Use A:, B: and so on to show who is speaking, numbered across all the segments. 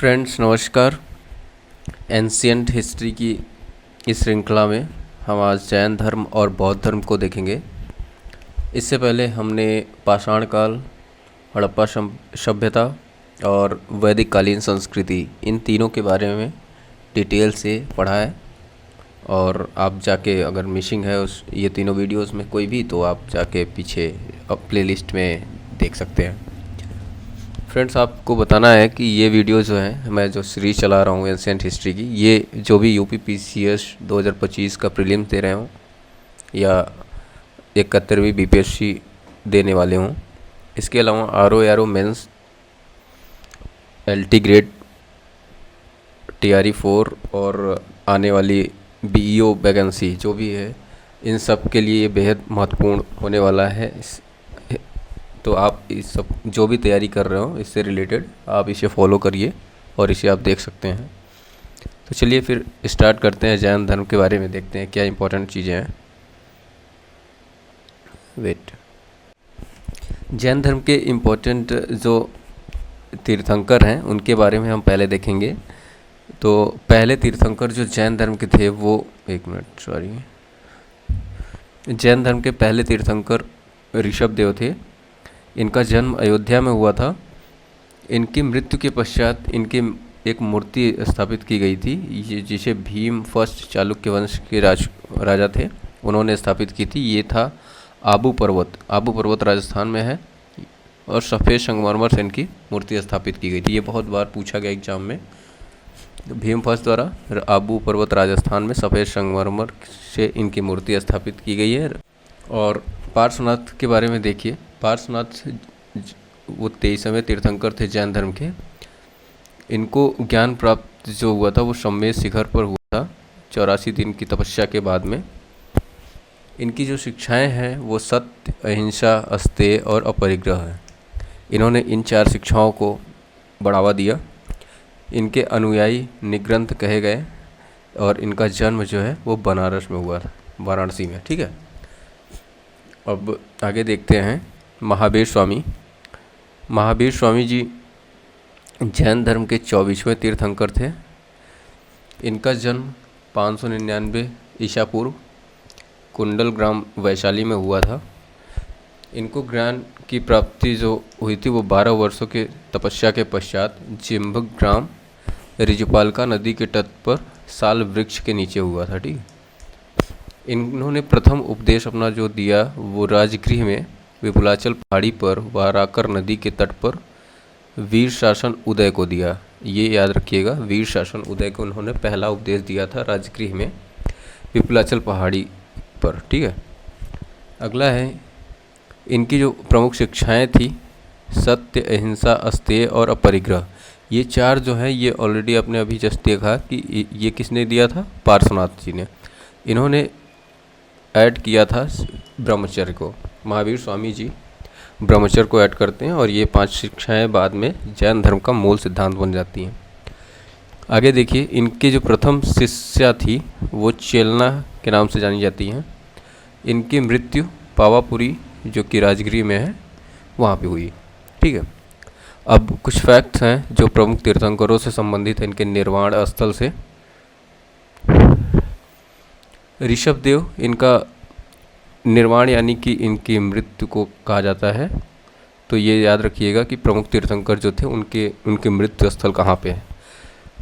A: Friends नमस्कार। Ancient history की इस श्रृंखला में हम आज जैन धर्म और बौद्ध धर्म को देखेंगे। इससे पहले हमने पाषाण काल, हड़प्पा सभ्यता और वैदिक कालीन संस्कृति, इन तीनों के बारे में डिटेल से पढ़ा है। और आप जाके अगर मिसिंग है उस ये तीनों वीडियोस में कोई भी, तो आप जाके पीछे प्लेलिस्ट में देख सकते हैं। फ्रेंड्स, आपको बताना है कि ये वीडियो जो है, मैं जो सीरीज चला रहा हूँ एंशिएंट हिस्ट्री की, ये जो भी यूपीपीसीएस 2025 का प्रीलिम्स दे रहे हों या 71वीं बीपीएससी देने वाले हों, इसके अलावा RO ARO mains, LT grade, TRE 4 और आने वाली बीईओ वैकेंसी जो भी है, इन सब के लिए ये बेहद महत्वपूर्ण होने वाला है। तो आप इस सब जो भी तैयारी कर रहे हो इससे रिलेटेड आप इसे फॉलो करिए और इसे आप देख सकते हैं। तो चलिए फिर स्टार्ट करते हैं। जैन धर्म के बारे में देखते हैं क्या इंपॉर्टेंट चीज़ें हैं। जैन धर्म के इम्पोर्टेंट जो तीर्थंकर हैं उनके बारे में हम पहले देखेंगे। तो पहले तीर्थंकर जो जैन धर्म के थे वो जैन धर्म के पहले तीर्थंकर ऋषभदेव थे। इनका जन्म अयोध्या में हुआ था। इनकी मृत्यु के पश्चात इनकी एक मूर्ति स्थापित की गई थी, ये जिसे भीम फर्स्ट चालुक्य वंश के राजा थे, उन्होंने स्थापित की थी। ये था आबू पर्वत राजस्थान में है और सफ़ेद संगमरमर से इनकी मूर्ति स्थापित की गई थी। ये बहुत बार पूछा गया एग्जाम में। भीम फर्स्ट द्वारा आबू पर्वत राजस्थान में सफ़ेद संगमरमर से इनकी मूर्ति स्थापित की गई है। और पार्श्वनाथ के बारे में देखिए। पार्श्वनाथ वो 23वें तीर्थंकर थे जैन धर्म के। इनको ज्ञान प्राप्त जो हुआ था वो सम्मेद शिखर पर हुआ था 84 दिन की तपस्या के बाद में। इनकी जो शिक्षाएं हैं वो सत्य, अहिंसा, अस्तेय और अपरिग्रह है। इन्होंने इन 4 शिक्षाओं को बढ़ावा दिया। इनके अनुयायी निग्रंथ कहे गए और इनका जन्म जो है वो बनारस में हुआ था, वाराणसी में। ठीक है, अब आगे देखते हैं। महावीर स्वामी जी जैन धर्म के 24वें तीर्थंकर थे। इनका जन्म 599 ईसा पूर्व कुंडल ग्राम वैशाली में हुआ था। इनको ज्ञान की प्राप्ति जो हुई थी वो 12 वर्षों के तपस्या के पश्चात जिम्भक ग्राम रिजुपालका नदी के तट पर साल वृक्ष के नीचे हुआ था। ठीक है, इन्होंने प्रथम उपदेश अपना जो दिया वो राजगृह में विपुलाचल पहाड़ी पर वाराकर नदी के तट पर वीर शासन उदय को दिया। ये याद रखिएगा, वीर शासन उदय को उन्होंने पहला उपदेश दिया था राजगृह में विपुलाचल पहाड़ी पर। ठीक है, अगला है इनकी जो प्रमुख शिक्षाएं थी सत्य, अहिंसा, अस्तेय और अपरिग्रह। ये 4 जो है ये ऑलरेडी आपने अभी जस्ट देखा कि ये किसने दिया था, पार्श्वनाथ जी ने। इन्होंने ऐड किया था ब्रह्मचर्य को। महावीर स्वामी जी ब्रह्मचर्य को ऐड करते हैं और ये 5 शिक्षाएं बाद में जैन धर्म का मूल सिद्धांत बन जाती हैं। आगे देखिए, इनके जो प्रथम शिष्या थी वो चेलना के नाम से जानी जाती हैं। इनकी मृत्यु पावापुरी जो कि राजगिरी में है वहाँ पे हुई। ठीक है, अब कुछ फैक्ट्स हैं जो प्रमुख तीर्थंकरों से संबंधित है इनके निर्वाण स्थल से। ऋषभदेव, इनका निर्वाण यानी कि इनकी मृत्यु को कहा जाता है। तो ये याद रखिएगा कि प्रमुख तीर्थंकर जो थे उनके मृत्यु स्थल कहाँ पे है।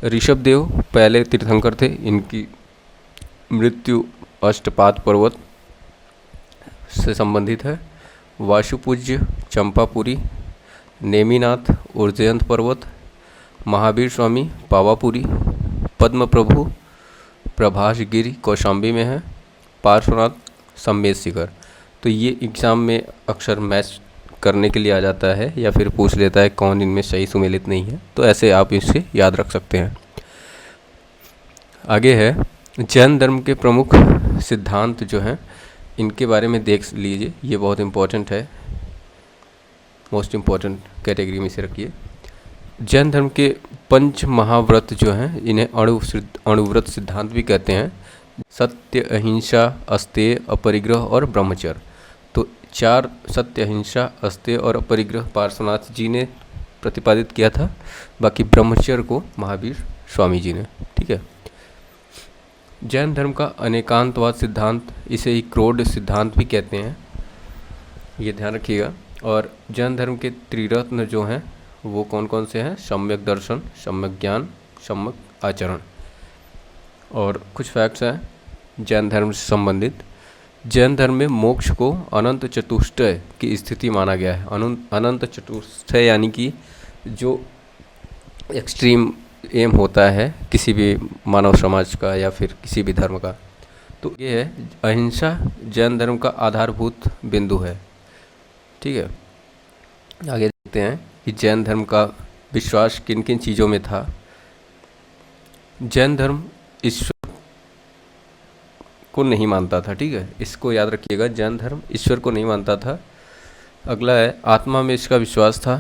A: ऋषभदेव पहले तीर्थंकर थे। इनकी मृत्यु अष्टपाद पर्वत से संबंधित है। वाशुपूज्य चंपापुरी, नेमिनाथ उर्जयंत पर्वत, महावीर स्वामी पावापुरी, पद्म प्रभु प्रभासगिरी कौशाम्बी में है, पार्श्वनाथ सम्मेद शिखर। तो ये एग्ज़ाम में अक्सर मैच करने के लिए आ जाता है या फिर पूछ लेता है कौन इनमें सही सुमेलित नहीं है, तो ऐसे आप इसे याद रख सकते हैं। आगे है जैन धर्म के प्रमुख सिद्धांत जो हैं इनके बारे में देख लीजिए। ये बहुत इम्पोर्टेंट है, मोस्ट इम्पॉर्टेंट कैटेगरी में से रखिए। जैन धर्म के 5 महाव्रत जो हैं इन्हें अणुव्रत सिद्धांत भी कहते हैं। सत्य, अहिंसा, अस्तेय, अपरिग्रह और ब्रह्मचर्य। तो 4 सत्य, अहिंसा, अस्तेय और अपरिग्रह पार्श्वनाथ जी ने प्रतिपादित किया था, बाकी ब्रह्मचर्य को महावीर स्वामी जी ने। ठीक है। जैन धर्म का अनेकांतवाद सिद्धांत, इसे ही क्रोड सिद्धांत भी कहते हैं, ये ध्यान रखिएगा। और जैन धर्म के त्रिरत्न जो हैं वो कौन कौन से हैं? सम्यक दर्शन, सम्यक ज्ञान, सम्यक आचरण। और कुछ फैक्ट्स हैं जैन धर्म से संबंधित। जैन धर्म में मोक्ष को अनंत चतुष्टय की स्थिति माना गया है। अनंत चतुष्टय यानी कि जो एक्सट्रीम एम होता है किसी भी मानव समाज का या फिर किसी भी धर्म का, तो ये है अहिंसा जैन धर्म का आधारभूत बिंदु है। ठीक है। आगे देखते हैं कि जैन धर्म का विश्वास किन किन चीज़ों में था। जैन धर्म ईश्वर को नहीं मानता था। ठीक है, इसको याद रखिएगा, जैन धर्म ईश्वर को नहीं मानता था। अगला है आत्मा में इसका विश्वास था।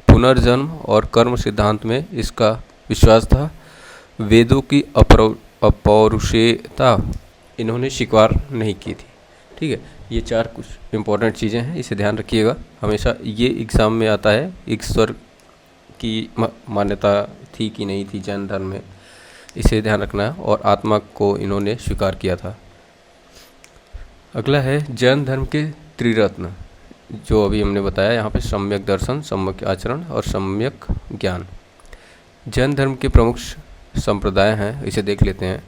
A: पुनर्जन्म और कर्म सिद्धांत में इसका विश्वास था। वेदों की अपौरुषेयता इन्होंने स्वीकार नहीं की थी। ठीक है, ये चार कुछ इंपॉर्टेंट चीज़ें हैं, इसे ध्यान रखिएगा। हमेशा ये एग्ज़ाम में आता है, ईश्वर की मान्यता थी कि नहीं थी जैन धर्म में, इसे ध्यान रखना है। और आत्मा को इन्होंने स्वीकार किया था। अगला है जैन धर्म के त्रिरत्न, जो अभी हमने बताया यहाँ पे, सम्यक दर्शन, सम्यक आचरण और सम्यक ज्ञान। जैन धर्म के प्रमुख संप्रदाय हैं, इसे देख लेते हैं।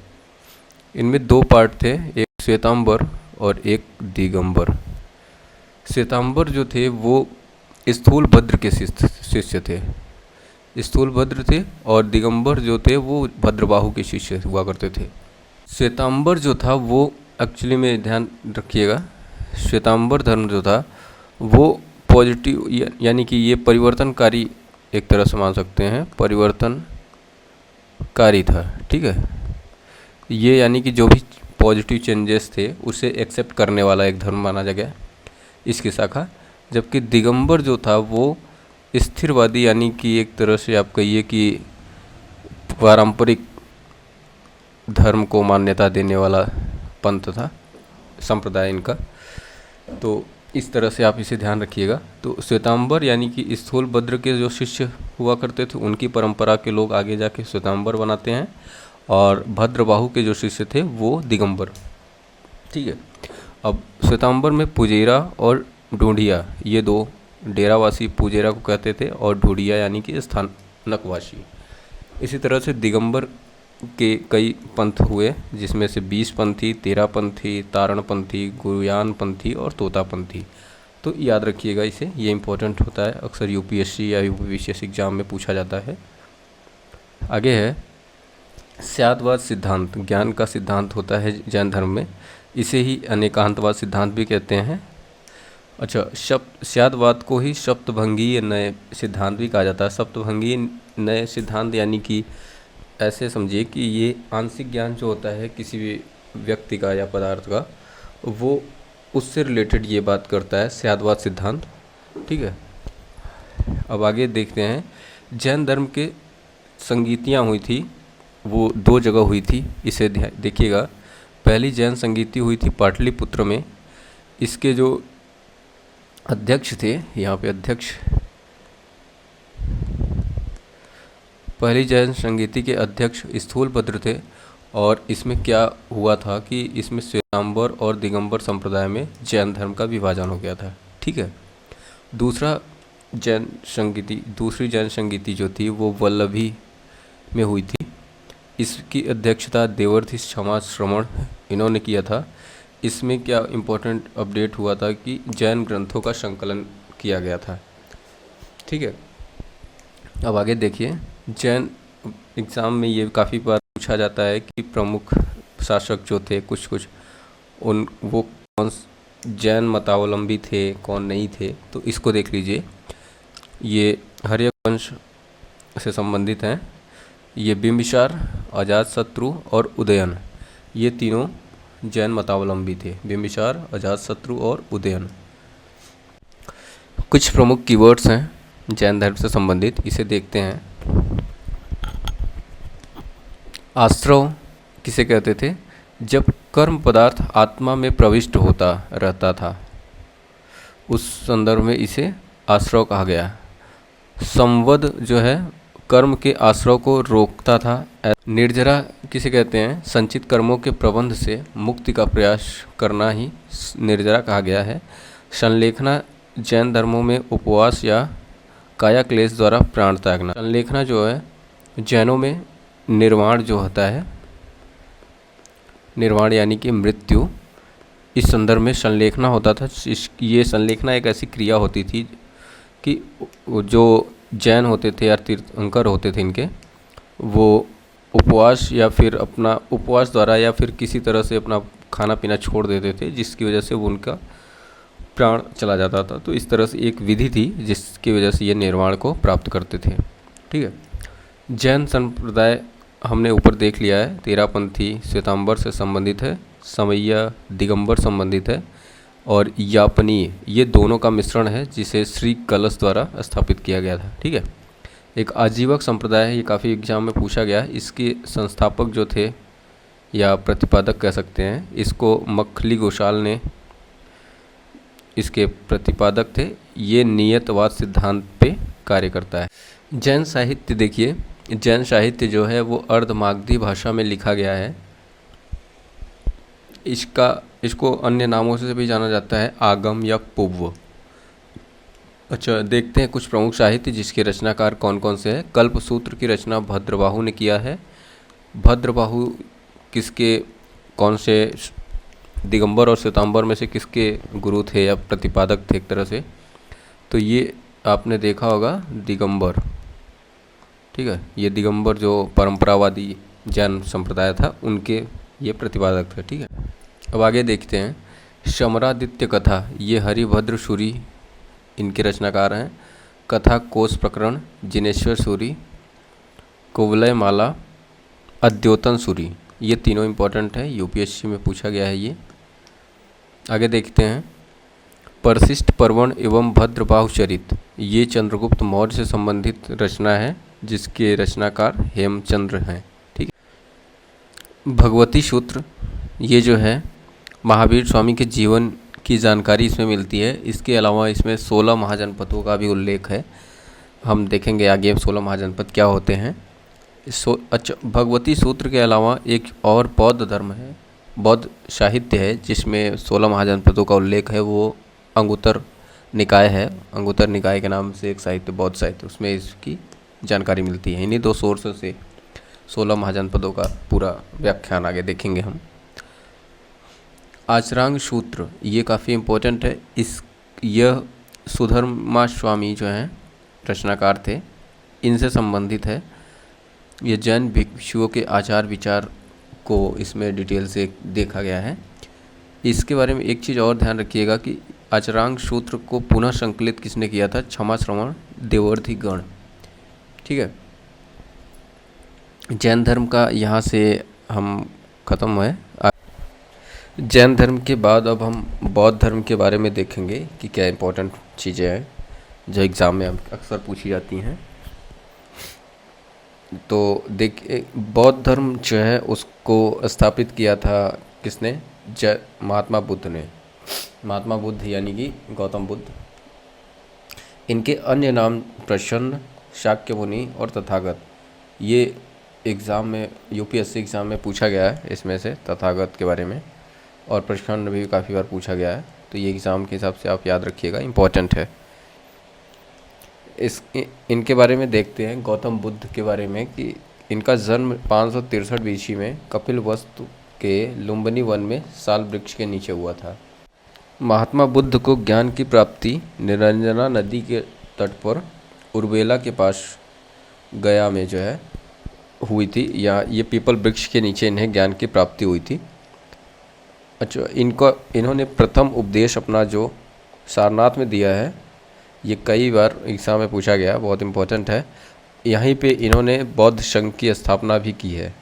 A: इनमें दो पार्ट थे, एक श्वेतांबर और एक दिगंबर। श्वेतांबर जो थे वो स्थूलभद्र के शिष्य थे, स्थूलभद्र थे, और दिगंबर जो थे वो भद्रबाहु के शिष्य हुआ करते थे। श्वेतांबर जो था वो एक्चुअली में, ध्यान रखिएगा, श्वेतांबर धर्म जो था वो पॉजिटिव यानी कि ये परिवर्तनकारी, एक तरह से मान सकते हैं परिवर्तनकारी था। ठीक है, ये यानी कि जो भी पॉजिटिव चेंजेस थे उसे एक्सेप्ट करने वाला एक धर्म माना गया, इसकी शाखा। जबकि दिगंबर जो था वो स्थिरवादी, यानी कि एक तरह से आप कहिए कि पारंपरिक धर्म को मान्यता देने वाला पंथ था, संप्रदाय इनका। तो इस तरह से आप इसे ध्यान रखिएगा। तो श्वेतांबर यानी कि स्थूलभद्र के जो शिष्य हुआ करते थे उनकी परंपरा के लोग आगे जाके श्वेतांबर बनाते हैं, और भद्रबाहु के जो शिष्य थे वो दिगंबर। ठीक है। अब श्वेतांबर में पुजेरा और ढूंढिया, ये दो, डेरावासी पुजेरा को कहते थे और ढूंढिया यानी कि स्थानकवासी। इसी तरह से दिगंबर के कई पंथ हुए, जिसमें से 20 पंथी, 13 पंथी, तारण पंथी, गुरुयान पंथी और तोता पंथी। तो याद रखिएगा इसे, ये इंपॉर्टेंट होता है, अक्सर यूपीएससी या यूपीवीसीएस एग्जाम में पूछा जाता है। आगे है स्यादवाद सिद्धांत, ज्ञान का सिद्धांत होता है जैन धर्म में, इसे ही अनेकांतवाद सिद्धांत भी कहते हैं। अच्छा, स्यादवाद को ही सप्तभंगीय नए सिद्धांत भी कहा जाता है। सप्तभंगीय नए सिद्धांत यानी कि ऐसे समझिए कि ये आंशिक ज्ञान जो होता है किसी भी व्यक्ति का या पदार्थ का, वो उससे रिलेटेड ये बात करता है स्यादवाद सिद्धांत। ठीक है। अब आगे देखते हैं, जैन धर्म के संगीतियाँ हुई थी, वो दो जगह हुई थी, इसे देखिएगा। पहली जैन संगीति हुई थी पाटलिपुत्र में। इसके जो अध्यक्ष थे, यहाँ पे अध्यक्ष, पहली जैन संगीति के अध्यक्ष स्थूलभद्र थे। और इसमें क्या हुआ था कि इसमें श्वेतांबर और दिगंबर संप्रदाय में जैन धर्म का विभाजन हो गया था। ठीक है। दूसरी जैन संगीति जो थी वो वल्लभी में हुई थी। इसकी अध्यक्षता देवर्षि क्षमा श्रवण इन्होंने किया था। इसमें क्या इम्पोर्टेंट अपडेट हुआ था कि जैन ग्रंथों का संकलन किया गया था। ठीक है। अब आगे देखिए, जैन एग्ज़ाम में ये काफ़ी बार पूछा जाता है कि प्रमुख शासक जो थे कुछ वो कौन जैन मतावलंबी थे, कौन नहीं थे। तो इसको देख लीजिए, ये हर्यक वंश से संबंधित हैं। ये बिंबिसार, अजातशत्रु और उदयन, ये तीनों जैन मतावलंबी थे। बिंबिसार, अजातशत्रु और उदयन। कुछ प्रमुख कीवर्ड्स हैं जैन धर्म से संबंधित, इसे देखते हैं। आश्रव किसे कहते थे? जब कर्म पदार्थ आत्मा में प्रविष्ट होता रहता था, उस संदर्भ में इसे आश्रव कहा गया। संवद जो है कर्म के आश्रव को रोकता था। निर्जरा किसे कहते हैं? संचित कर्मों के प्रबंध से मुक्ति का प्रयास करना ही निर्जरा कहा गया है। संलेखना जैन धर्मों में उपवास या काया क्लेश द्वारा प्राण त्यागना। संलेखना जो है जैनों में निर्वाण जो होता है, निर्वाण यानी कि मृत्यु, इस संदर्भ में संलेखना होता था। ये संलेखना एक ऐसी क्रिया होती थी कि जो जैन होते थे या तीर्थंकर होते थे इनके, वो उपवास या फिर अपना उपवास द्वारा या फिर किसी तरह से अपना खाना पीना छोड़ देते थे, जिसकी वजह से वो उनका प्राण चला जाता था। तो इस तरह से एक विधि थी जिसकी वजह से ये निर्वाण को प्राप्त करते थे। ठीक है। जैन संप्रदाय हमने ऊपर देख लिया है, तेरापंथी श्वेतांबर से संबंधित है, समैया दिगंबर संबंधित है, और यापनीय ये दोनों का मिश्रण है जिसे श्री कलश द्वारा स्थापित किया गया था। ठीक है। एक आजीवक संप्रदाय है, ये काफ़ी एग्जाम में पूछा गया है। इसके संस्थापक जो थे या प्रतिपादक कह सकते हैं, इसको मखली गोशाल ने इसके प्रतिपादक थे। ये नियतवाद सिद्धांत पे कार्य करता है। जैन साहित्य देखिए, जैन साहित्य जो है वो अर्धमागधी भाषा में लिखा गया है। इसको अन्य नामों से भी जाना जाता है, आगम या पूर्व। अच्छा, देखते हैं कुछ प्रमुख साहित्य जिसके रचनाकार कौन कौन से हैं। कल्पसूत्र की रचना भद्रबाहु ने किया है। भद्रबाहु किसके, कौन से दिगंबर और श्वेतांबर में से किसके गुरु थे या प्रतिपादक थे एक तरह से? तो ये आपने देखा होगा दिगंबर। ठीक है, ये दिगंबर जो परंपरावादी जैन संप्रदाय था उनके ये प्रतिपादक थे। ठीक है। अब आगे देखते हैं। समरादित्य कथा, ये हरिभद्र सूरी इनके रचनाकार हैं। कथा कोश प्रकरण, जिनेश्वर सूरी, कुवलय माला, अद्योतन सूरी, ये तीनों इंपॉर्टेंट है, यूपीएससी में पूछा गया है ये। आगे देखते हैं। परशिष्ट पर्वण एवं भद्रबाहु चरित, ये चंद्रगुप्त मौर्य से संबंधित रचना है जिसके रचनाकार हेमचंद्र हैं। ठीक है। भगवती सूत्र, ये जो है महावीर स्वामी के जीवन की जानकारी इसमें मिलती है। इसके अलावा इसमें 16 महाजनपदों का भी उल्लेख है। हम देखेंगे आगे 16 महाजनपद क्या होते हैं। अच्छा, भगवती सूत्र के अलावा एक और बौद्ध धर्म है, बौद्ध साहित्य है जिसमें 16 महाजनपदों का उल्लेख है। वो अंगुत्तर निकाय है। अंगुत्तर निकाय के नाम से एक साहित्य, बौद्ध साहित्य, उसमें इसकी जानकारी मिलती है। इन्हीं दो सोर्स से 16 महाजनपदों का पूरा व्याख्यान आगे देखेंगे हम। आचरांग सूत्र, ये काफ़ी इम्पोर्टेंट है। यह सुधर्मा स्वामी जो हैं रचनाकार थे, इनसे संबंधित है। ये जैन भिक्षुओं के आचार विचार को इसमें डिटेल से देखा गया है। इसके बारे में एक चीज़ और ध्यान रखिएगा कि आचरांग सूत्र को पुनः संकलित किसने किया था? क्षमा श्रवण देवर्धि गण। ठीक है। जैन धर्म का यहाँ से हम ख़त्म हुए। जैन धर्म के बाद अब हम बौद्ध धर्म के बारे में देखेंगे कि क्या इंपॉर्टेंट चीज़ें हैं जो एग्ज़ाम में अक्सर पूछी जाती हैं। तो देखिए, बौद्ध धर्म जो है उसको स्थापित किया था किसने? महात्मा बुद्ध ने। महात्मा बुद्ध यानी कि गौतम बुद्ध। इनके अन्य नाम प्रसन्न, शाक्य मुनि और तथागत। ये एग्ज़ाम में, यूपीएससी एग्ज़ाम में पूछा गया है इसमें से, तथागत के बारे में, और प्रश्न भी काफ़ी बार पूछा गया है। तो ये एग्ज़ाम के हिसाब से आप याद रखिएगा, इम्पॉर्टेंट है। इनके बारे में देखते हैं, गौतम बुद्ध के बारे में, कि इनका जन्म 563 BC में कपिलवस्तु के लुम्बिनी वन में साल वृक्ष के नीचे हुआ था। महात्मा बुद्ध को ज्ञान की प्राप्ति निरंजना नदी के तट पर उर्वेला के पास गया में जो है हुई थी, या ये पीपल वृक्ष के नीचे इन्हें ज्ञान की प्राप्ति हुई थी। अच्छा, इन्होंने प्रथम उपदेश अपना जो सारनाथ में दिया है, ये कई बार एग्जाम में पूछा गया, बहुत इम्पोर्टेंट है। यहीं पे इन्होंने बौद्ध संघ की स्थापना भी की है।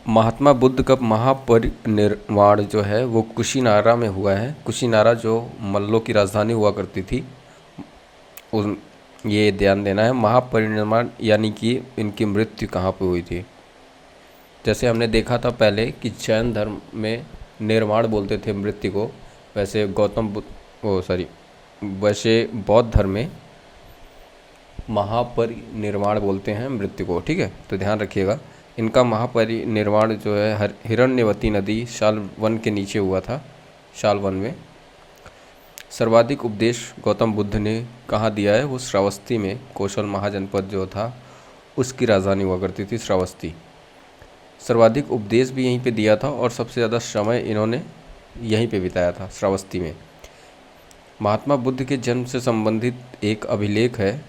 A: महात्मा बुद्ध का महापरिनिर्वाण जो है वो कुशीनारा में हुआ है। कुशीनारा जो मल्लों की राजधानी हुआ करती थी, ये ध्यान देना है। महापरिनिर्वाण यानी कि इनकी मृत्यु कहाँ पे हुई थी। जैसे हमने देखा था पहले कि जैन धर्म में निर्वाण बोलते थे मृत्यु को, वैसे बौद्ध धर्म में महापरिनिर्वाण बोलते हैं मृत्यु को, ठीक है। तो ध्यान रखिएगा, इनका महापरिनिर्वाण जो है हिरण्यवती नदी शाल्वन के नीचे हुआ था, शाल्वन में। सर्वाधिक उपदेश गौतम बुद्ध ने कहाँ दिया है? वो श्रावस्ती में, कौशल महाजनपद जो था उसकी राजधानी हुआ करती थी श्रावस्ती। सर्वाधिक उपदेश भी यहीं पे दिया था और सबसे ज़्यादा समय इन्होंने यहीं पे बिताया था, श्रावस्ती में। महात्मा बुद्ध के जन्म से संबंधित एक अभिलेख है,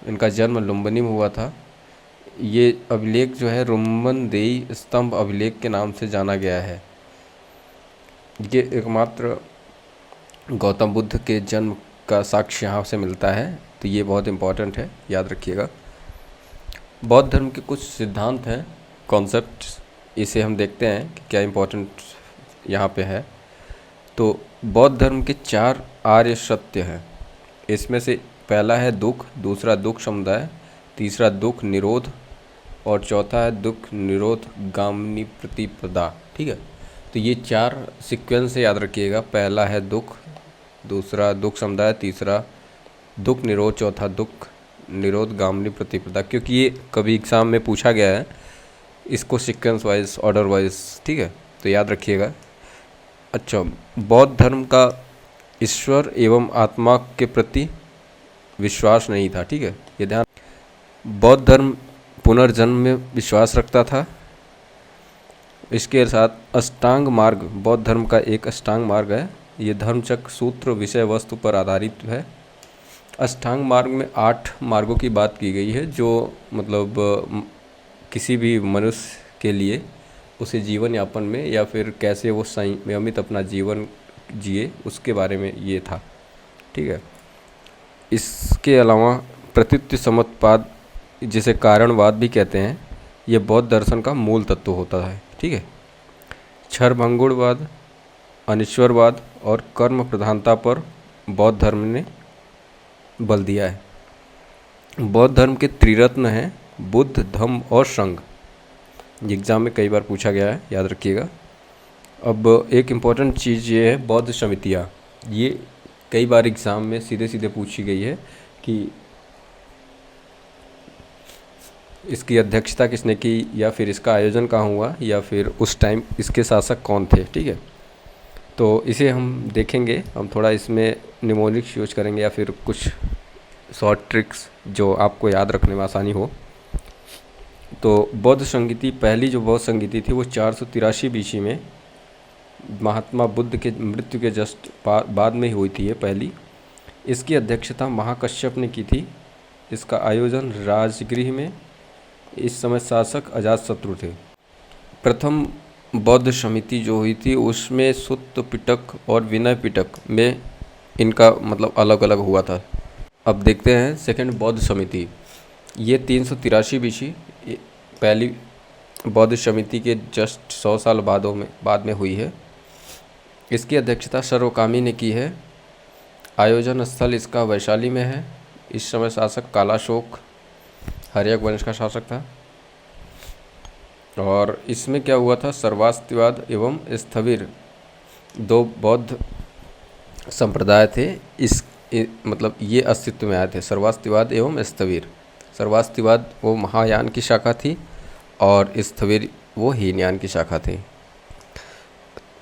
A: इनका जन्म लुम्बिनी में हुआ था। ये अभिलेख जो है रुम्बनदेई स्तंभ अभिलेख के नाम से जाना गया है। ये एकमात्र गौतम बुद्ध के जन्म का साक्ष्य यहाँ से मिलता है, तो ये बहुत इम्पोर्टेंट है, याद रखिएगा। बौद्ध धर्म के कुछ सिद्धांत हैं, कॉन्सेप्ट, इसे हम देखते हैं कि क्या इम्पोर्टेंट यहाँ पे है। तो बौद्ध धर्म के 4 आर्य सत्य हैं। इसमें से पहला है दुख, दूसरा दुख समुदाय, तीसरा दुख निरोध और चौथा है दुख निरोध गामिनी प्रतिपदा, ठीक है। तो ये 4 सीक्वेंस से याद रखिएगा। पहला है दुख, दूसरा दुख समुदाय, तीसरा दुख निरोध, चौथा दुख निरोध गामिनी प्रतिपदा। क्योंकि ये कभी एग्ज़ाम में पूछा गया है, इसको सीक्वेंस वाइज, ऑर्डर वाइज, ठीक है, तो याद रखिएगा। अच्छा, बौद्ध धर्म का ईश्वर एवं आत्मा के प्रति विश्वास नहीं था, ठीक है, ये ध्यान। बौद्ध धर्म पुनर्जन्म में विश्वास रखता था। इसके साथ अष्टांग मार्ग, बौद्ध धर्म का एक अष्टांग मार्ग है। ये धर्मचक्र सूत्र विषय वस्तु पर आधारित है। अष्टांग मार्ग में 8 मार्गों की बात की गई है, जो मतलब किसी भी मनुष्य के लिए उसे जीवन यापन में या फिर कैसे वो संयमित अपना जीवन जिए, उसके बारे में ये था, ठीक है। इसके अलावा प्रतीत्य समुत्पाद, जिसे कारणवाद भी कहते हैं, ये बौद्ध दर्शन का मूल तत्व होता है, ठीक है। क्षरभंगुरवाद, अनिश्वरवाद और कर्म प्रधानता पर बौद्ध धर्म ने बल दिया है। बौद्ध धर्म के त्रिरत्न हैं बुद्ध, धम्म और संघ। एग्ज़ाम में कई बार पूछा गया है, याद रखिएगा। अब एक इम्पॉर्टेंट चीज़ ये है बौद्ध समितियाँ। ये कई बार एग्ज़ाम में सीधे सीधे पूछी गई है कि इसकी अध्यक्षता किसने की, या फिर इसका आयोजन कहाँ हुआ, या फिर उस टाइम इसके शासक कौन थे, ठीक है। तो इसे हम देखेंगे, हम थोड़ा इसमें निमोनिक्स यूज करेंगे या फिर कुछ शॉर्ट ट्रिक्स जो आपको याद रखने में आसानी हो। तो बौद्ध संगीति, पहली जो बौद्ध संगीति थी वो 483 BC में महात्मा बुद्ध के मृत्यु के जस्ट बाद में ही हुई थी ये पहली। इसकी अध्यक्षता महाकश्यप ने की थी। इसका आयोजन राजगृह में, इस समय शासक अजातशत्रु थे। प्रथम बौद्ध समिति जो हुई थी उसमें सुत्त पिटक और विनय पिटक में इनका मतलब अलग अलग हुआ था। अब देखते हैं सेकंड बौद्ध समिति। ये 383 BC पहली बौद्ध समिति के जस्ट 100 साल बाद में हुई है। इसकी अध्यक्षता सर्वकामी ने की है। आयोजन स्थल इसका वैशाली में है। इस समय शासक कालाशोक हर्यक वंश का शासक था। और इसमें क्या हुआ था, सर्वास्तिवाद एवं स्थविर 2 बौद्ध संप्रदाय थे। मतलब ये अस्तित्व में आए थे, सर्वास्तिवाद एवं स्थविर। सर्वास्तिवाद वो महायान की शाखा थी और स्थविर वो हीनयान की शाखा थी।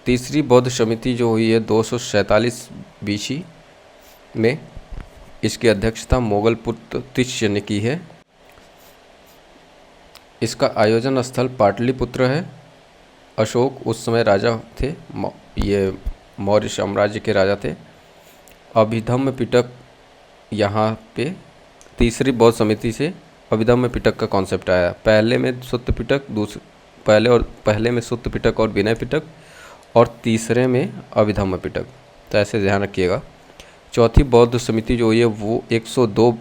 A: तीसरी बौद्ध समिति जो हुई है 247 BC में, इसकी अध्यक्षता मोगल पुत्र तिष्य ने की है। इसका आयोजन स्थल पाटलिपुत्र है। अशोक उस समय राजा थे, ये मौर्य साम्राज्य के राजा थे। अभिधम्म पिटक यहाँ पे तीसरी बौद्ध समिति से अभिधम्म पिटक का कॉन्सेप्ट आया। पहले में सुत्त पिटक, पहले में सुत्त पिटक और विनय पिटक, और तीसरे में अभिधम्म पिटक। तो ऐसे ध्यान रखिएगा। चौथी बौद्ध समिति जो हुई है वो 102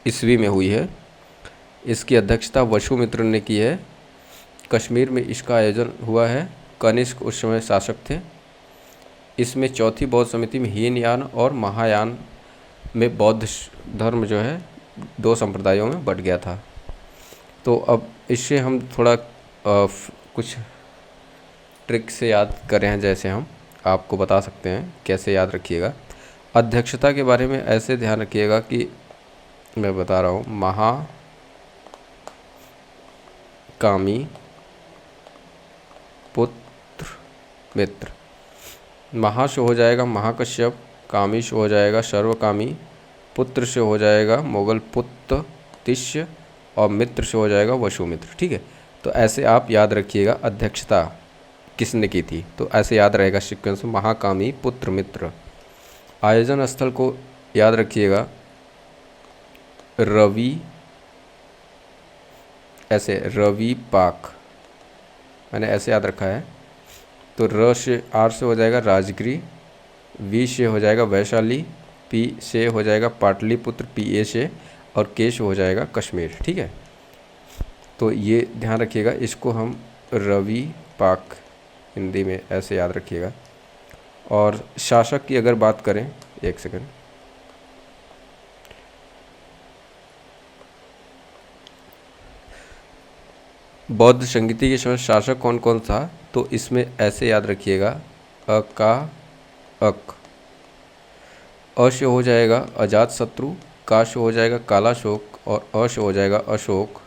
A: ईस्वी में हुई है। इसकी अध्यक्षता वसुमित्र ने की है। कश्मीर में इसका आयोजन हुआ है। कनिष्क उस समय शासक थे। इसमें चौथी बौद्ध समिति में हीनयान और महायान में बौद्ध धर्म जो है 2 संप्रदायों में बंट गया था। तो अब इससे हम थोड़ा कुछ ट्रिक से याद करें हैं, जैसे हम आपको बता सकते हैं कैसे याद रखिएगा। अध्यक्षता के बारे में ऐसे ध्यान रखिएगा कि मैं बता रहा हूँ, महाकामी पुत्र मित्र। महा से हो जाएगा महाकश्यप, कामी से हो जाएगा सर्वकामी, पुत्र से हो जाएगा मोगल पुत्र तिष्य, और मित्र से हो जाएगा वसुमित्र। ठीक है, तो ऐसे आप याद रखिएगा अध्यक्षता किसने की थी, तो ऐसे याद रहेगा सीक्वेंस में, महाकामी पुत्र मित्र। आयोजन स्थल को याद रखिएगा रवि, ऐसे रवि पाक, मैंने ऐसे याद रखा है। तो र से आर से हो जाएगा राजगिरी, वी से हो जाएगा वैशाली, पी से हो जाएगा पाटलिपुत्र पी ए से, और के से हो जाएगा कश्मीर। ठीक है, तो ये ध्यान रखिएगा, इसको हम रवि पाक हिंदी में ऐसे याद रखिएगा। और शासक की अगर बात करें, एक सेकंड, बौद्ध संगीति के समय शासक कौन कौन था, तो इसमें ऐसे याद रखिएगा का अक, अ से हो जाएगा अजात शत्रु, का से हो जाएगा कालाशोक, और अ से हो जाएगा अशोक,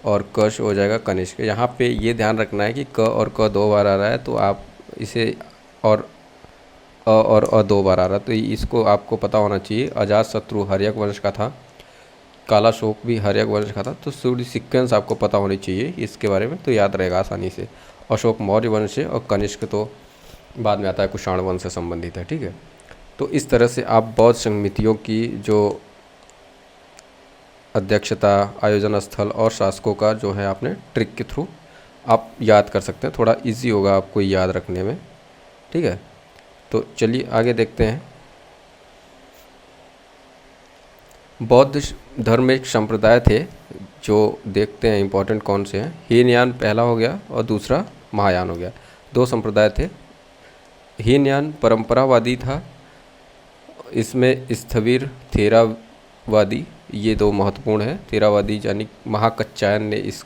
A: और क से हो जाएगा कनिष्क। यहाँ पे ये ध्यान रखना है कि क और क 2 बार आ रहा है, तो आप इसे, और अ 2 बार आ रहा है, तो इसको आपको पता होना चाहिए। अजात शत्रु हर्यक वंश का था, कालाशोक भी हर्यक वंश का था, तो पूरी सीक्वेंस आपको पता होनी चाहिए इसके बारे में, तो याद रहेगा आसानी से। अशोक मौर्य वंश से, और कनिष्क तो बाद में आता है, कुषाण वंश से संबंधित है। ठीक है, तो इस तरह से आप बौद्ध समितियों की जो अध्यक्षता, आयोजन स्थल और शासकों का जो है आपने ट्रिक के थ्रू आप याद कर सकते हैं, थोड़ा इजी होगा आपको याद रखने में। ठीक है, तो चलिए आगे देखते हैं। बौद्ध धर्म में एक संप्रदाय थे, जो देखते हैं इंपॉर्टेंट कौन से हैं। हीनयान पहला हो गया और दूसरा महायान हो गया, 2 संप्रदाय थे। हीनयान परंपरावादी था, इसमें स्थविर थेरावादी, ये 2 महत्वपूर्ण हैं। थेरावादी यानी महाकच्चायन ने इस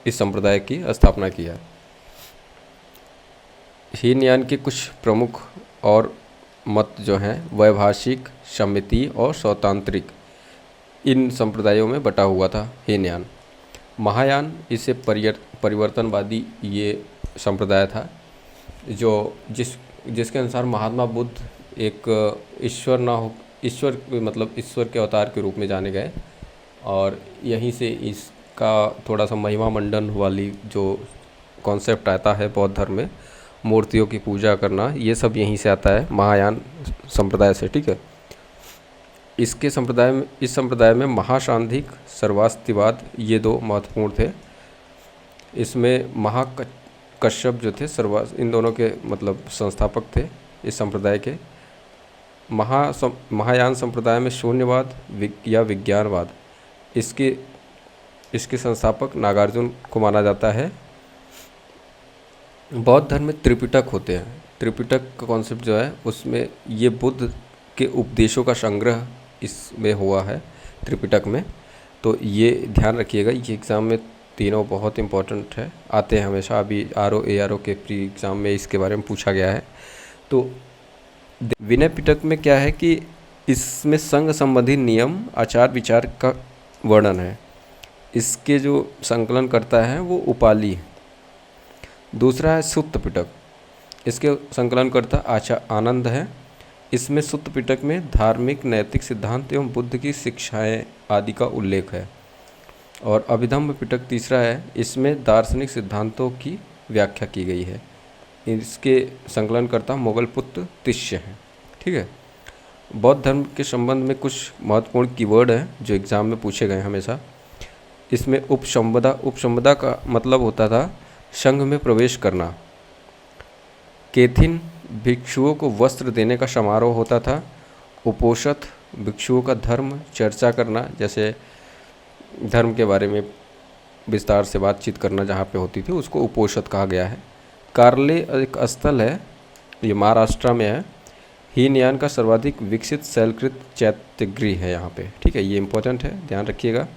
A: संप्रदाय की स्थापना किया। हीनयान के कुछ प्रमुख और मत जो हैं वैभाषिक, समिति और स्वतांत्रिक, इन संप्रदायों में बटा हुआ था हीनयान। महायान इसे परिवर्तनवादी ये संप्रदाय था, जो जिसके अनुसार महात्मा बुद्ध एक ईश्वर ना हो, ईश्वर मतलब ईश्वर के अवतार के रूप में जाने गए, और यहीं से इसका थोड़ा सा महिमा मंडन वाली जो कॉन्सेप्ट आता है बौद्ध धर्म में, मूर्तियों की पूजा करना, ये सब यहीं से आता है महायान संप्रदाय से। ठीक है, इस संप्रदाय में महासांधिक, सर्वास्तिवाद, ये 2 महत्वपूर्ण थे। इसमें महाकश्यप जो थे इन दोनों के मतलब संस्थापक थे इस संप्रदाय के। महायान संप्रदाय में शून्यवाद या विज्ञानवाद, इसके संस्थापक नागार्जुन को माना जाता है। बौद्ध धर्म में त्रिपिटक होते हैं। त्रिपिटक का कॉन्सेप्ट जो है उसमें ये बुद्ध के उपदेशों का संग्रह इसमें हुआ है त्रिपिटक में, तो ये ध्यान रखिएगा। ये एग्ज़ाम में तीनों बहुत इंपॉर्टेंट है, आते हैं हमेशा। अभी आरओ एआरओ के प्री एग्ज़ाम में इसके बारे में पूछा गया है। तो विनय पिटक में क्या है कि इसमें संघ संबंधी नियम, आचार विचार का वर्णन है। इसके जो संकलन करता है वो उपाली। दूसरा है सुत्त पिटक, इसके संकलन करता आनंद है। इसमें सुत्त पिटक में धार्मिक नैतिक सिद्धांत एवं बुद्ध की शिक्षाएं आदि का उल्लेख है। और अभिधम्म पिटक तीसरा है, इसमें दार्शनिक सिद्धांतों की व्याख्या की गई है। इसके संकलनकर्ता मोगल पुत्र तिष्य हैं। ठीक है, बौद्ध धर्म के संबंध में कुछ महत्वपूर्ण कीवर्ड हैं जो एग्ज़ाम में पूछे गए हमेशा। इसमें उपसंपदा का मतलब होता था संघ में प्रवेश करना। केथिन भिक्षुओं को वस्त्र देने का समारोह होता था। उपोषथ भिक्षुओं का धर्म चर्चा करना, जैसे धर्म के बारे में विस्तार से बातचीत करना जहाँ पे होती थी, उसको उपोषथ कहा गया है। कार्ले एक स्थल है, ये महाराष्ट्र में है। हीनयान का सर्वाधिक विकसित शैलकृत चैत्यगृह है यहाँ पे। ठीक है, ये इंपॉर्टेंट है, ध्यान रखिएगा।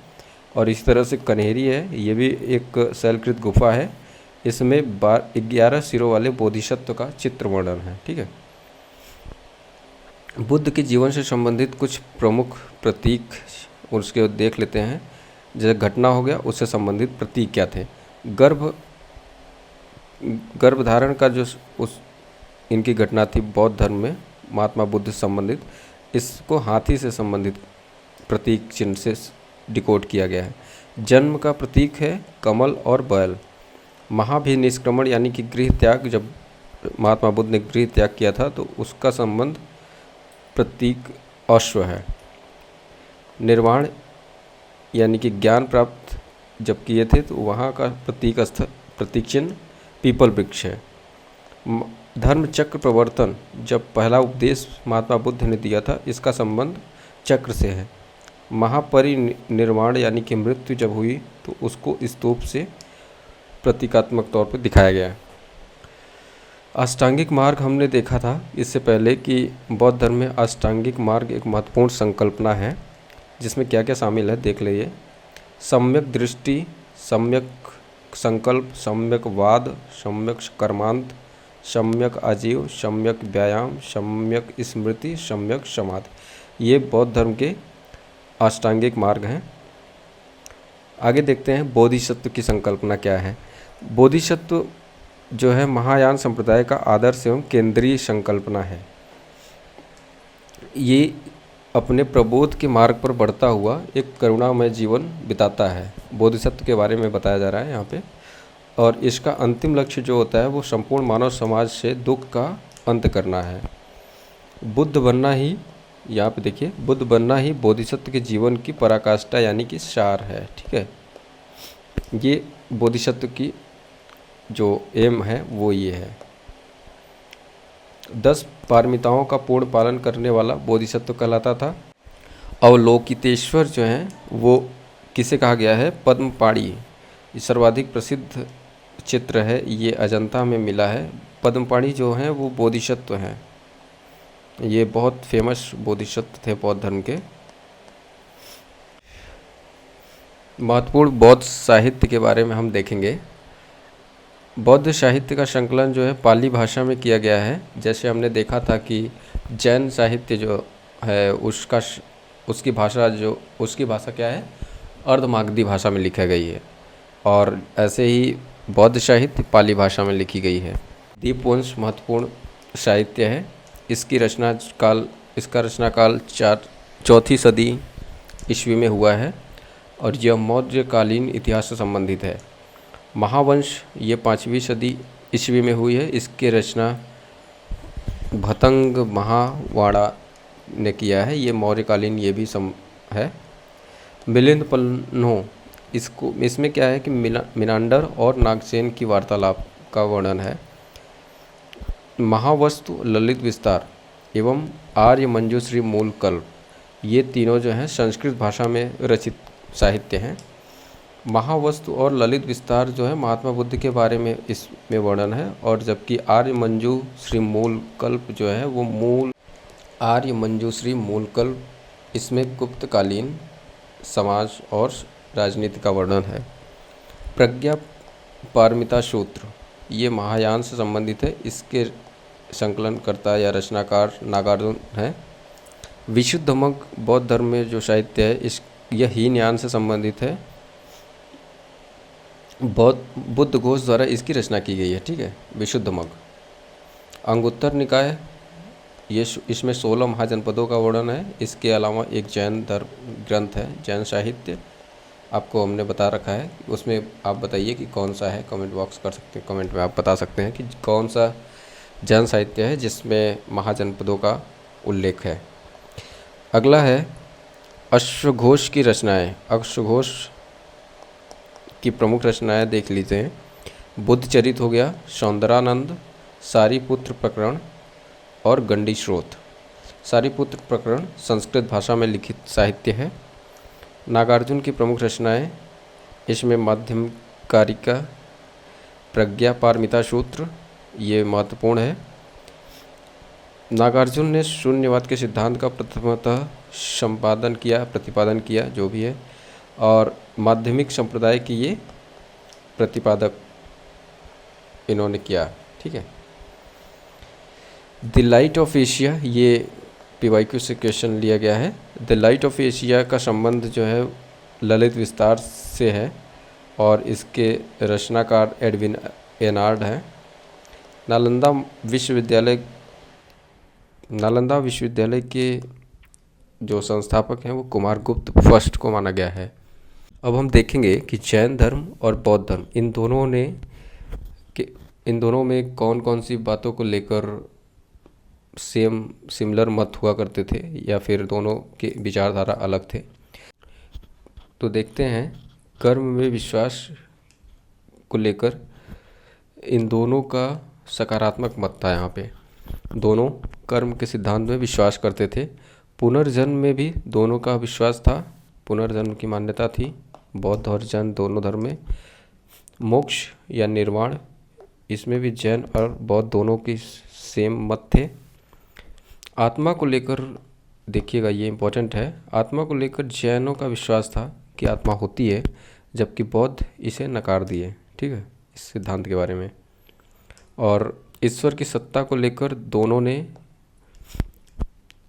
A: और इस तरह से कन्हेरी है, ये भी एक शैलकृत गुफा है। इसमें 11 सिरों वाले बोधिसत्व का चित्र वर्णन है। ठीक है, बुद्ध के जीवन से संबंधित कुछ प्रमुख प्रतीक उसके देख लेते हैं। जैसे घटना हो गया, उससे संबंधित प्रतीक क्या थे। गर्भधारण का जो उस इनकी घटना थी बौद्ध धर्म में महात्मा बुद्ध से संबंधित, इसको हाथी से संबंधित प्रतीक चिन्ह से डिकोड किया गया है। जन्म का प्रतीक है कमल और बैल। महाभिनिष्क्रमण यानी कि गृह त्याग, जब महात्मा बुद्ध ने गृह त्याग किया था तो उसका संबंध प्रतीक अश्व है। निर्वाण यानी कि ज्ञान प्राप्त जब किए थे तो वहाँ का प्रतीक चिन्ह पीपल वृक्ष है। धर्म चक्र प्रवर्तन, जब पहला उपदेश महात्मा बुद्ध ने दिया था, इसका संबंध चक्र से है। महापरिनिर्वाण यानी कि मृत्यु जब हुई तो उसको स्तूप से प्रतीकात्मक तौर पर दिखाया गया है। अष्टांगिक मार्ग हमने देखा था इससे पहले कि बौद्ध धर्म में अष्टांगिक मार्ग एक महत्वपूर्ण संकल्पना है, जिसमें क्या क्या शामिल है देख लीजिए। सम्यक दृष्टि, सम्यक संकल्प, सम्यक वाद, सम्यक कर्मांत, सम्यक आजीव, सम्यक व्यायाम, सम्यक स्मृति, सम्यक समाधि, ये बौद्ध धर्म के अष्टांगिक मार्ग हैं। आगे देखते हैं बोधिसत्व की संकल्पना क्या है। बोधिसत्व जो है महायान संप्रदाय का आदर्श एवं केंद्रीय संकल्पना है। ये अपने प्रबोध के मार्ग पर बढ़ता हुआ एक करुणामय जीवन बिताता है। बोधिसत्व के बारे में बताया जा रहा है यहाँ पे। और इसका अंतिम लक्ष्य जो होता है वो संपूर्ण मानव समाज से दुख का अंत करना है। बुद्ध बनना ही, यहाँ पे देखिए, बुद्ध बनना ही बोधिसत्व के जीवन की पराकाष्ठा यानी कि सार है। ठीक है, ये बोधिसत्व की जो एम है वो ये है। 10 पारमिताओं का पूर्ण पालन करने वाला बोधिसत्व कहलाता था। अवलोकितेश्वर जो हैं वो किसे कहा गया है, पद्मपाणि। सर्वाधिक प्रसिद्ध चित्र है, ये अजंता में मिला है। पद्मपाणि जो हैं वो बोधिसत्व हैं। ये बहुत फेमस बोधिसत्व थे बौद्ध धर्म के। महत्वपूर्ण बौद्ध साहित्य के बारे में हम देखेंगे। बौद्ध साहित्य का संकलन जो है पाली भाषा में किया गया है। जैसे हमने देखा था कि जैन साहित्य जो है उसकी भाषा क्या है, अर्धमागधी भाषा में लिखा गई है। और ऐसे ही बौद्ध साहित्य पाली भाषा में लिखी गई है। दीपवंश महत्वपूर्ण साहित्य है। इसका रचनाकाल 4वीं सदी ईस्वी में हुआ है और यह मौर्यकालीन इतिहास से संबंधित है। महावंश ये 5वीं सदी ईस्वी में हुई है। इसकी रचना भतंग महावाड़ा ने किया है। ये मौर्यकालीन ये भी है। मिलिंद पन्हो, इसमें क्या है कि मिनांडर और नागसेन की वार्तालाप का वर्णन है। महावस्तु, ललित विस्तार एवं आर्य मंजूश्री मूल कल्प, ये तीनों जो हैं संस्कृत भाषा में रचित साहित्य हैं। महावस्तु और ललित विस्तार जो है महात्मा बुद्ध के बारे में इसमें वर्णन है। और जबकि आर्य मंजूश्री मूल कल्प जो है वो आर्य मंजूश्री मूल कल्प, इसमें गुप्तकालीन समाज और राजनीति का वर्णन है। प्रज्ञा पारमिता सूत्र, ये महायान से संबंधित है। इसके संकलनकर्ता या रचनाकार नागार्जुन है। विशुद्धमग बौद्ध धर्म में जो साहित्य है यह हीनयान से संबंधित है। बुद्ध घोष द्वारा इसकी रचना की गई है। ठीक है, विशुद्धमग। अंगुत्तर निकाय, ये इसमें 16 महाजनपदों का वर्णन है। इसके अलावा एक जैन धर्म ग्रंथ है, जैन साहित्य, आपको हमने बता रखा है। उसमें आप बताइए कि कौन सा है, कमेंट बॉक्स कर सकते हैं, कमेंट में आप बता सकते हैं कि कौन सा जैन साहित्य है जिसमें महाजनपदों का उल्लेख है। अगला है अश्वघोष की रचनाएं। अश्वघोष की प्रमुख रचनाएं देख लीजिए। बुद्धचरित हो गया, सौंदरानंद, सारीपुत्र प्रकरण और गंडी स्रोत। सारीपुत्र प्रकरण संस्कृत भाषा में लिखित साहित्य है। नागार्जुन की प्रमुख रचनाएं, इसमें माध्यमकारिका, प्रज्ञा पारमिता सूत्र, ये महत्वपूर्ण है। नागार्जुन ने शून्यवाद के सिद्धांत का प्रथमतः प्रतिपादन किया जो भी है, और माध्यमिक संप्रदाय की ये प्रतिपादक इन्होंने किया। ठीक है। द लाइट ऑफ एशिया, ये PYQ से क्वेश्चन लिया गया है। द लाइट ऑफ एशिया का संबंध जो है ललित विस्तार से है और इसके रचनाकार एडविन एनार्ड हैं। नालंदा विश्वविद्यालय के जो संस्थापक हैं वो कुमारगुप्त फर्स्ट को माना गया है। अब हम देखेंगे कि जैन धर्म और बौद्ध धर्म इन दोनों में कौन कौन सी बातों को लेकर सिमिलर मत हुआ करते थे या फिर दोनों के विचारधारा अलग थे। तो देखते हैं कर्म में विश्वास को लेकर इन दोनों का सकारात्मक मत था। यहाँ पे दोनों कर्म के सिद्धांत में विश्वास करते थे। पुनर्जन्म में भी दोनों का विश्वास था, पुनर्जन्म की मान्यता थी बौद्ध और जैन दोनों धर्म में। मोक्ष या निर्वाण, इसमें भी जैन और बौद्ध दोनों की सेम मत थे। आत्मा को लेकर देखिएगा, ये इम्पोर्टेंट है, आत्मा को लेकर जैनों का विश्वास था कि आत्मा होती है, जबकि बौद्ध इसे नकार दिए। ठीक है, इस सिद्धांत के बारे में। और ईश्वर की सत्ता को लेकर दोनों ने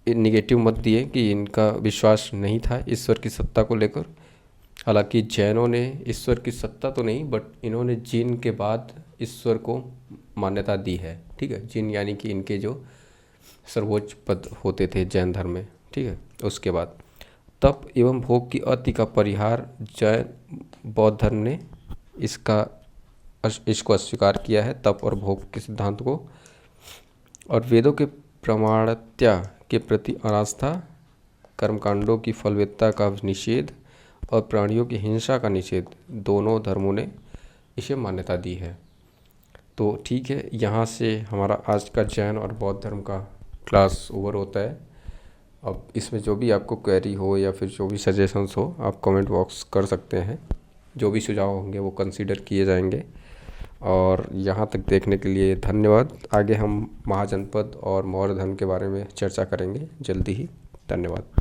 A: निगेटिव मत दिए कि इनका विश्वास नहीं था ईश्वर की सत्ता को लेकर। हालांकि जैनों ने ईश्वर की सत्ता तो नहीं, बट इन्होंने जिन के बाद ईश्वर को मान्यता दी है। ठीक है, जिन यानी कि इनके जो सर्वोच्च पद होते थे जैन धर्म में। ठीक है, उसके बाद तप एवं भोग की अति का परिहार जैन बौद्ध धर्म ने इसको अस्वीकार किया है, तप और भोग के सिद्धांत को। और वेदों के प्रमाणत्या के प्रति अनास्था, कर्मकांडों की फलवत्ता का निषेध और प्राणियों की हिंसा का निषेध, दोनों धर्मों ने इसे मान्यता दी है। तो ठीक है, यहाँ से हमारा आज का जैन और बौद्ध धर्म का क्लास ओवर होता है। अब इसमें जो भी आपको क्वेरी हो या फिर जो भी सजेशंस हो, आप कमेंट बॉक्स कर सकते हैं। जो भी सुझाव होंगे वो कंसीडर किए जाएंगे। और यहाँ तक देखने के लिए धन्यवाद। आगे हम महाजनपद और मौर्य धर्म के बारे में चर्चा करेंगे जल्दी ही। धन्यवाद।